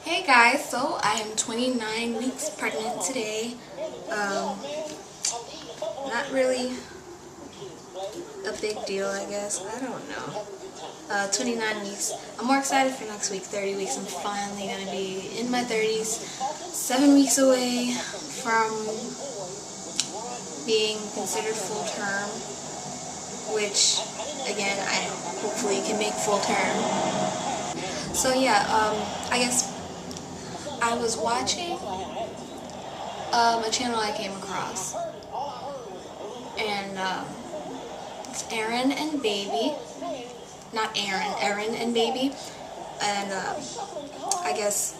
Hey guys, so I am 29 weeks pregnant today. Not really a big deal, I guess. I don't know. 29 weeks. I'm more excited for next week, 30 weeks. I'm finally going to be in my 30s, 7 weeks away from being considered full term, which, again, I hopefully can make full term. So yeah, I guess I was watching a channel I came across, and it's ErinandBaby, not Erin, ErinandBaby, and I guess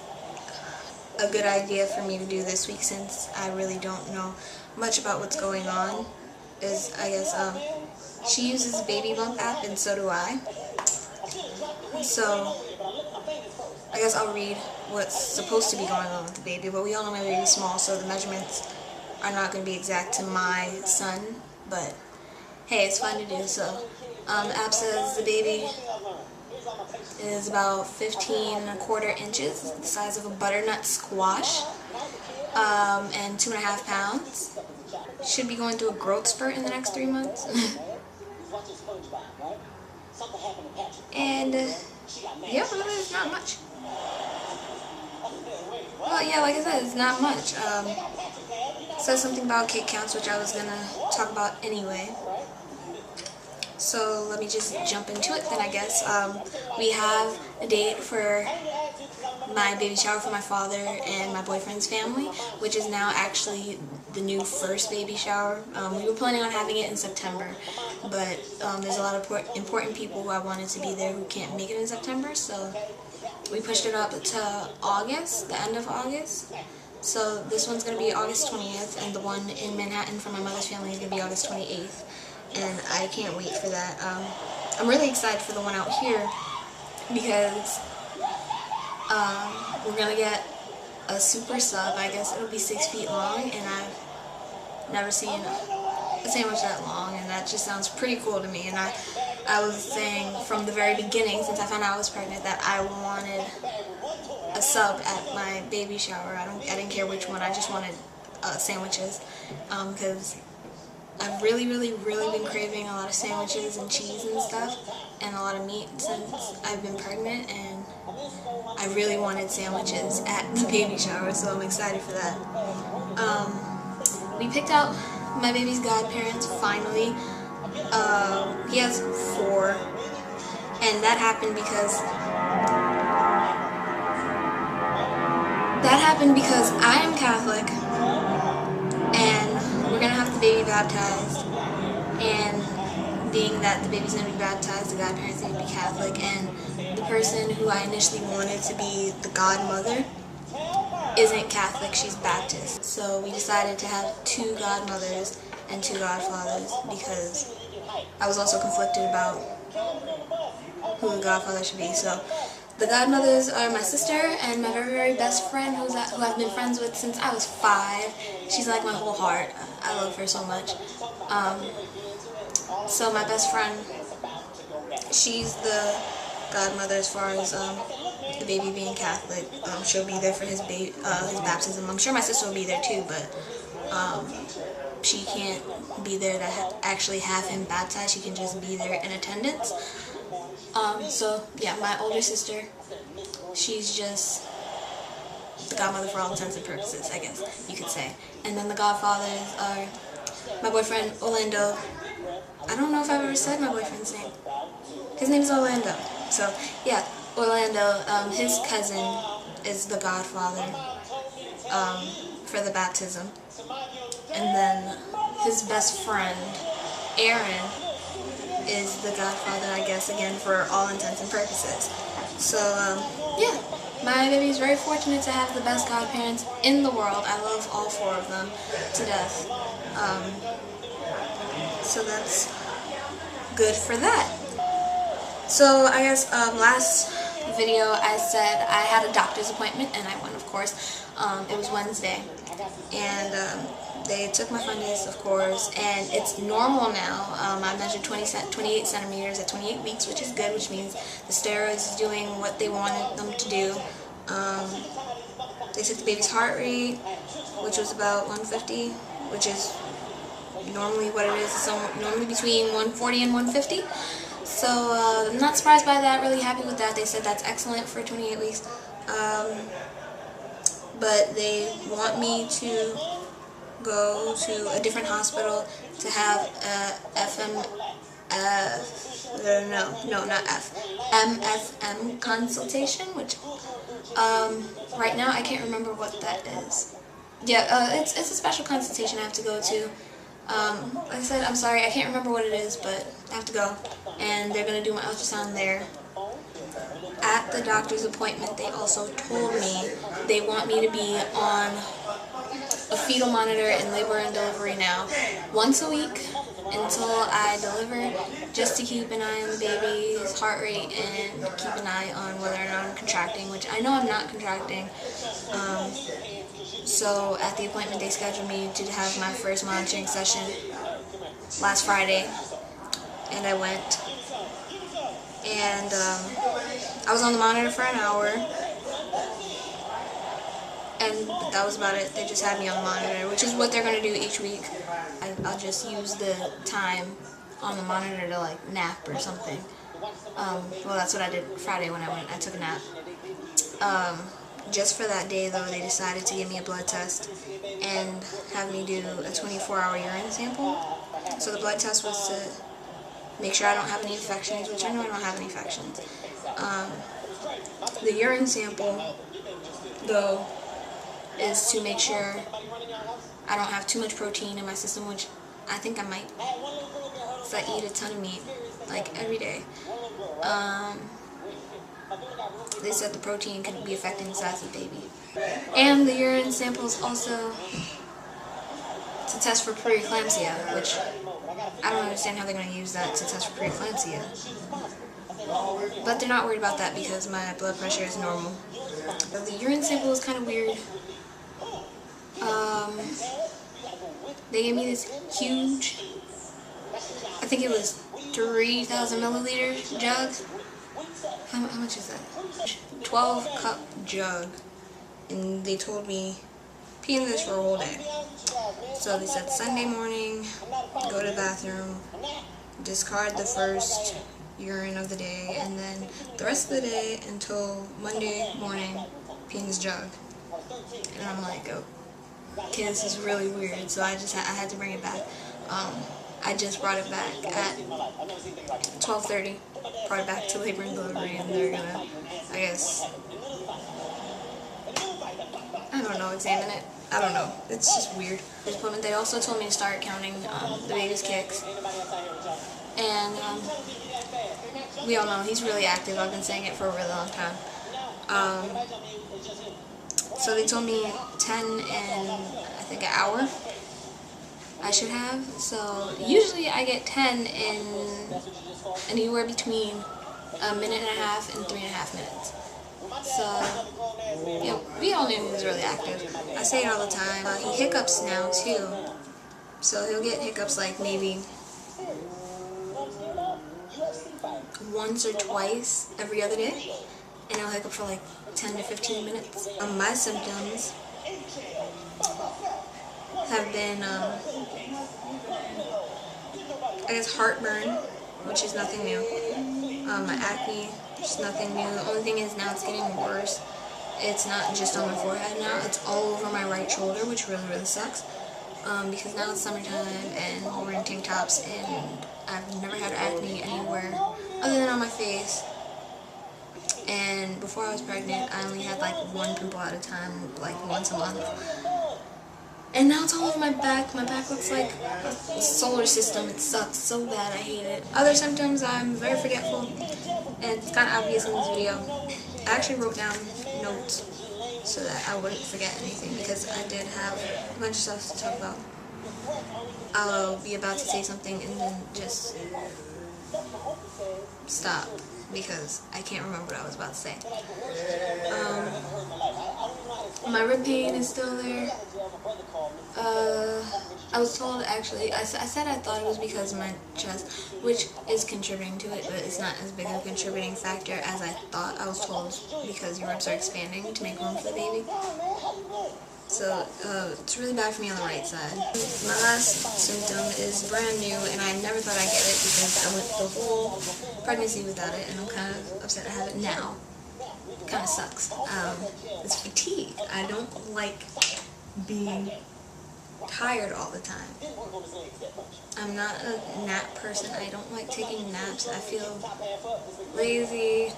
a good idea for me to do this week, since I really don't know much about what's going on, is I guess she uses the Baby Bump app, and so do I. So I guess I'll read what's supposed to be going on with the baby, but we all know my baby's small, so the measurements are not going to be exact to my son, but hey, it's fun to do. So the app says the baby is about 15¼ inches, the size of a butternut squash, and 2.5 pounds. Should be going through a growth spurt in the next 3 months. And yeah, it's not much. Well, yeah, like I said, it's not much. It says something about kick counts, which I was going to talk about anyway. So let me just jump into it then, I guess. We have a date for my baby shower for my father and my boyfriend's family, which is now actually the new first baby shower. We were planning on having it in September, but there's a lot of important people who I wanted to be there who can't make it in September, so we pushed it up to August, the end of August. So this one's going to be August 20th, and the one in Manhattan for my mother's family is going to be August 28th, and I can't wait for that. I'm really excited for the one out here, because we're going to get a super sub. I guess it'll be 6 feet long, and I've never seen a sandwich that long, and that just sounds pretty cool to me. And I was saying from the very beginning, since I found out I was pregnant, that I wanted a sub at my baby shower. I didn't care which one. I just wanted sandwiches, because I've really been craving a lot of sandwiches and cheese and stuff, and a lot of meat since I've been pregnant, and I really wanted sandwiches at the baby shower, so I'm excited for that. We picked out my baby's godparents, finally. He has 4, and that happened because I am Catholic, and we're gonna have the baby baptized, and being that the baby's gonna be baptized, the godparents need to be Catholic, and the person who I initially wanted to be the godmother isn't Catholic, she's Baptist. So we decided to have 2 godmothers and 2 godfathers, because I was also conflicted about who the godfather should be. So the godmothers are my sister and my very best friend, who I've been friends with since I was 5. She's like my whole heart. I love her so much. So my best friend, she's the godmother as far as the baby being Catholic. She'll be there for his baptism. I'm sure my sister will be there too, but she can't be there to actually have him baptized. She can just be there in attendance. So yeah, my older sister, she's just the godmother for all intents and purposes, I guess you could say. And then the godfathers are my boyfriend Orlando. I don't know if I've ever said my boyfriend's name. His name is Orlando. So yeah, Orlando, his cousin is the godfather for the baptism. And then his best friend, Erin, is the godfather, I guess, again, for all intents and purposes. So, yeah, my baby is very fortunate to have the best godparents in the world. I love all 4 of them to death. So that's good for that. So I guess last video I said I had a doctor's appointment, and I went, of course. It was Wednesday, and they took my fundus, of course, and it's normal now. I measured 28 centimeters at 28 weeks, which is good, which means the steroids is doing what they wanted them to do. They took the baby's heart rate, which was about 150, which is normally what it is. It's normally between 140 and 150. So I'm not surprised by that, really happy with that. They said that's excellent for 28 weeks. But they want me to go to a different hospital to have a MFM consultation, which right now I can't remember what that is. Yeah, it's a special consultation I have to go to. Like I said, I'm sorry, I can't remember what it is, but I have to go, and they're going to do my ultrasound there. At the doctor's appointment, they also told me they want me to be on a fetal monitor in labor and delivery now once a week until I deliver, just to keep an eye on the baby's heart rate and keep an eye on whether or not I'm contracting, which I know I'm not contracting. So at the appointment, they scheduled me to have my first monitoring session last Friday, and I went, and I was on the monitor for an hour, and that was about it. They just had me on the monitor, which is what they're going to do each week. I'll just use the time on the monitor to like nap or something. Well, that's what I did Friday when I went. I took a nap. Just for that day, though, they decided to give me a blood test and have me do a 24-hour urine sample. So the blood test was to make sure I don't have any infections, which I know I don't have any infections. The urine sample, though, is to make sure I don't have too much protein in my system, which I think I might, because I eat a ton of meat, like, every day. They said the protein could be affecting the size of the baby. And the urine sample is also to test for preeclampsia, which I don't understand how they're going to use that to test for preeclampsia. But they're not worried about that because my blood pressure is normal. But the urine sample is kind of weird. They gave me this huge, I think it was 3,000 milliliter jug. How much is that? 12-cup jug, and they told me pee in this for a whole day. So they said Sunday morning, go to the bathroom, discard the first urine of the day, and then the rest of the day until Monday morning, pee in this jug. And I'm like, oh, okay, this is really weird. So I had to bring it back. I just brought it back at 12:30. Brought it back to labor and delivery, and they're gonna, I guess, I don't know, examine it. I don't know. It's just weird. This appointment, they also told me to start counting the baby's kicks. And we all know he's really active. I've been saying it for a really long time. So they told me 10 in, I think, an hour I should have. So usually I get 10 in anywhere between a minute and a half and 3.5 minutes. So, yeah, we all knew he was really active. I say it all the time. He hiccups now, too. So he'll get hiccups like maybe once or twice every other day. And he'll hiccup for like 10 to 15 minutes. My symptoms have been, I guess, heartburn, which is nothing new. My acne, just nothing new. The only thing is now it's getting worse. It's not just on my forehead now, it's all over my right shoulder, which really, really sucks. Because now it's summertime and we're wearing tank tops, and I've never had acne anywhere other than on my face. And before I was pregnant, I only had like one pimple at a time, like once a month. And now it's all over my back. My back looks like a solar system. It sucks so bad. I hate it. Other symptoms, I'm very forgetful. And it's kind of obvious in this video. I actually wrote down notes so that I wouldn't forget anything, because I did have a bunch of stuff to talk about. I'll be about to say something and then just stop, because I can't remember what I was about to say. My rib pain is still there. I was told, actually, I said I thought it was because of my chest, which is contributing to it, but it's not as big of a contributing factor as I thought. I was told because your ribs are expanding to make room for the baby. So, it's really bad for me on the right side. My last symptom is brand new, and I never thought I'd get it because I went the whole pregnancy without it, and I'm kind of upset I have it now. Kind of sucks. It's fatigue. I don't like being tired all the time. I'm not a nap person. I don't like taking naps. I feel lazy,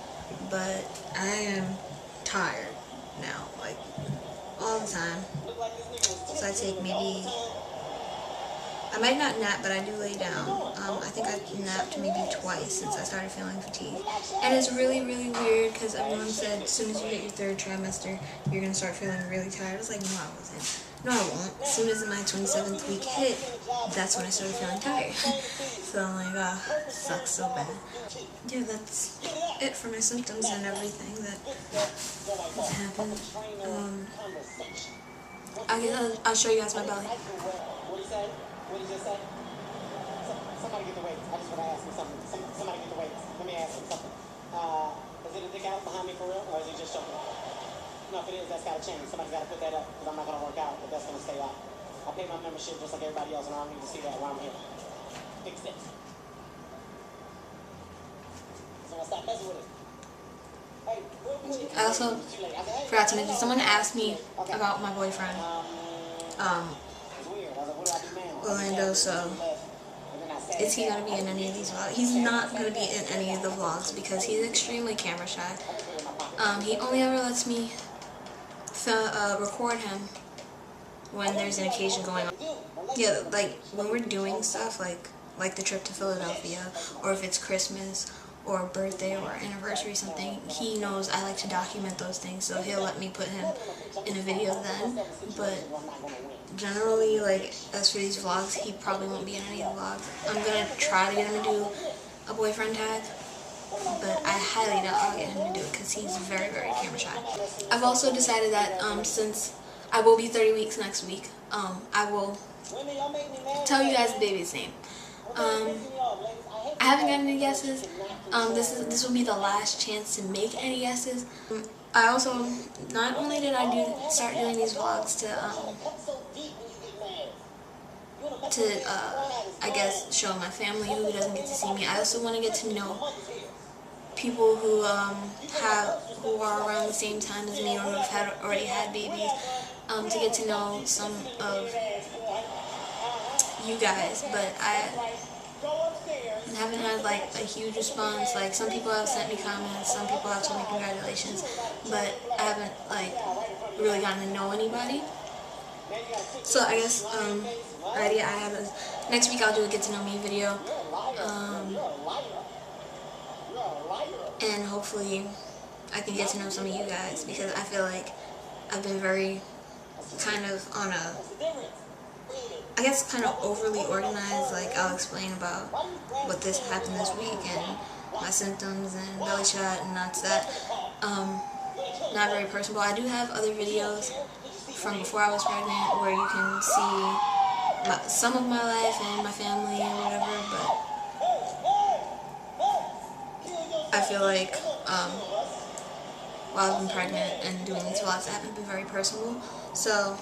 but I am tired now, like all the time. So I take maybe, I might not nap, but I do lay down. I think I napped maybe twice since I started feeling fatigued. And it's really, really weird because everyone said as soon as you hit your third trimester, you're going to start feeling really tired. I was like, no, I wasn't. No, I won't. As soon as my 27th week hit, that's when I started feeling tired. So I'm like, oh, sucks so bad. Yeah, that's it for my symptoms and everything that has happened. I'll show you guys my belly. What did you just say? Somebody get the weights. I just want to ask him something. Somebody get the weights. Let me ask him something. Is it a dick out behind me for real, or is he just joking? No, if it is, that's got to change. Somebody's got to put that up, because I'm not going to work out, but that's going to stay out. I pay my membership just like everybody else, and I don't need to see that while I'm here. Fix this. So I'll stop messing with it. I also forgot to mention, someone asked me about my boyfriend, Orlando, so is he going to be in any of these vlogs? He's not going to be in any of the vlogs because he's extremely camera shy. He only ever lets me record him when there's an occasion going on. Yeah, like when we're doing stuff like the trip to Philadelphia, or if it's Christmas or birthday or anniversary or something, he knows I like to document those things, so he'll let me put him in a video then. But generally, like, as for these vlogs, he probably won't be in any of the vlogs. I'm gonna try to get him to do a boyfriend tag, but I highly doubt I'll get him to do it because he's very, very camera shy. I've also decided that since I will be 30 weeks next week, I will tell you guys the baby's name. I haven't gotten any guesses. This will be the last chance to make any guesses. I also, not only did I start doing these vlogs to I guess show my family who doesn't get to see me, I also want to get to know people who are around the same time as me or who have already had babies, to get to know some of you guys, but I haven't had like a huge response. Like, some people have sent me comments, some people have told me congratulations, but I haven't like really gotten to know anybody. So I guess already I have next week I'll do a get to know me video, and hopefully I can get to know some of you guys, because I feel like I've been very kind of on a, I guess, kind of overly organized. Like, I'll explain about what happened this week and my symptoms and belly shot, and that's that. Not very personal. I do have other videos from before I was pregnant where you can see some of my life and my family and whatever, but I feel like while I've been pregnant and doing these vlogs, I haven't been very personal. So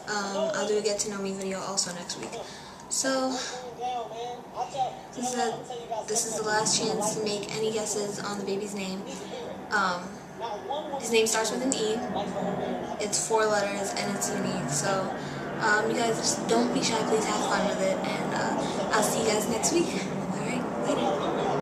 I'll do a get to know me video also next week. So this is the last chance to make any guesses on the baby's name. His name starts with an E. It's 4 letters and it's unique. So you guys just don't be shy. Please have fun with it, and I'll see you guys next week.